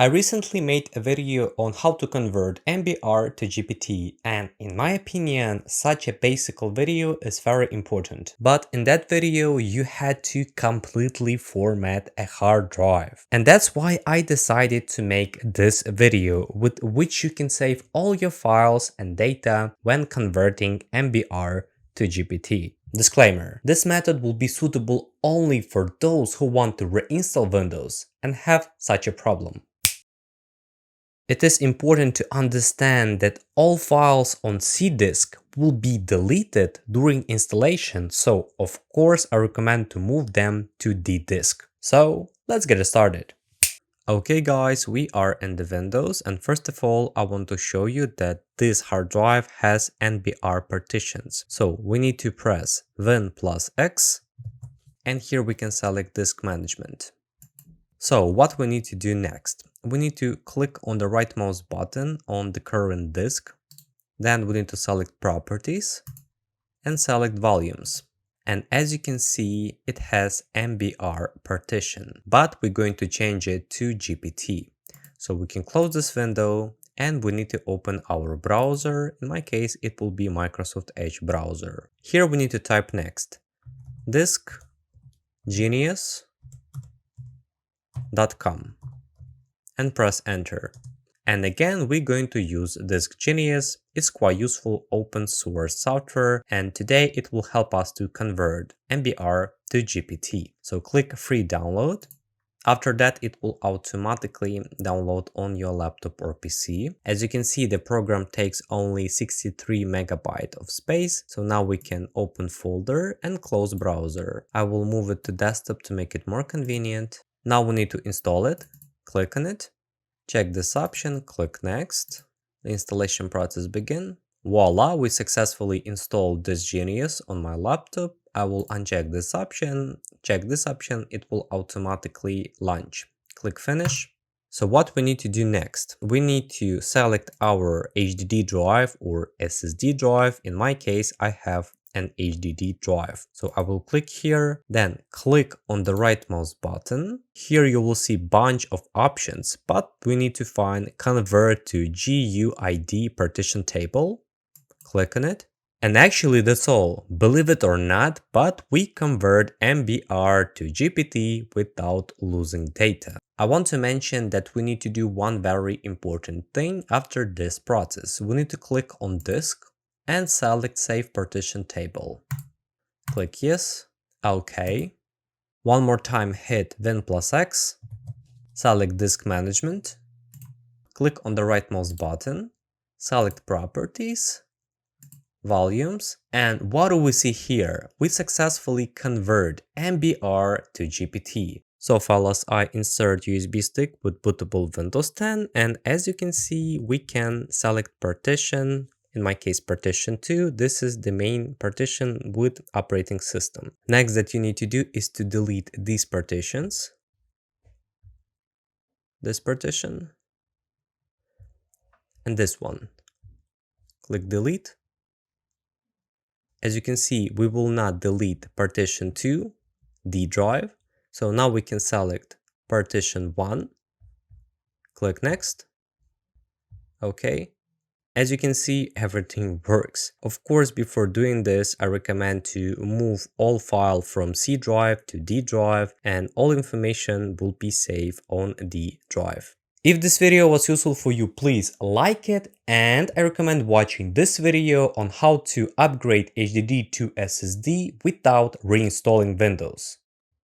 I recently made a video on how to convert MBR to GPT, and in my opinion, such a basic video is very important. But in that video, you had to completely format a hard drive. And that's why I decided to make this video, with which you can save all your files and data when converting MBR to GPT. Disclaimer: this method will be suitable only for those who want to reinstall Windows and have such a problem. It is important to understand that all files on C disk will be deleted during installation, so of course I recommend to move them to D disk. So let's get started. Okay guys, we are in the Windows, and first of all I want to show you that this hard drive has MBR partitions. So we need to press Win plus X, and here we can select disk management. So what we need to do next? We need to click on the right mouse button on the current disk. Then we need to select properties and select volumes. And as you can see, it has MBR partition, but we're going to change it to GPT. So we can close this window and we need to open our browser. In my case, it will be Microsoft Edge browser. Here we need to type next DiskGenius.com and press enter. And again, we're going to use DiskGenius. It's quite useful open source software, and today it will help us to convert MBR to GPT. So click free download. After that, it will automatically download on your laptop or PC. As you can see, the program takes only 63 MB of space. So now we can open folder and close browser. I will move it to desktop to make it more convenient. Now we need to install it. Click on it. Check this option, click next. The installation process begin. Voila, we successfully installed DiskGenius on my laptop. I will uncheck this option, check this option, it will automatically launch. Click finish. So what we need to do next? We need to select our HDD drive or SSD drive. In my case, I have an HDD drive. So I will click here, then click on the right mouse button. Here you will see bunch of options, but we need to find convert to GUID partition table. Click on it. And actually that's all. Believe it or not, but we convert MBR to GPT without losing data. I want to mention that we need to do one very important thing after this process. We need to click on disk and select Save Partition Table. Click Yes, OK. One more time hit Win plus X, select Disk Management, click on the right mouse button, select Properties, Volumes, and what do we see here? We successfully convert MBR to GPT. So fellas, I insert USB stick with bootable Windows 10, and as you can see, we can select partition. In my case, partition 2, this is the main partition with operating system. Next that you need to do is to delete these partitions, this partition, and this one. Click delete. As you can see, we will not delete partition 2, D drive. So now we can select partition 1, click next, OK. As you can see, everything works. Of course, before doing this, I recommend to move all files from C drive to D drive, and all information will be saved on D drive. If this video was useful for you, please like it, and I recommend watching this video on how to upgrade HDD to SSD without reinstalling Windows.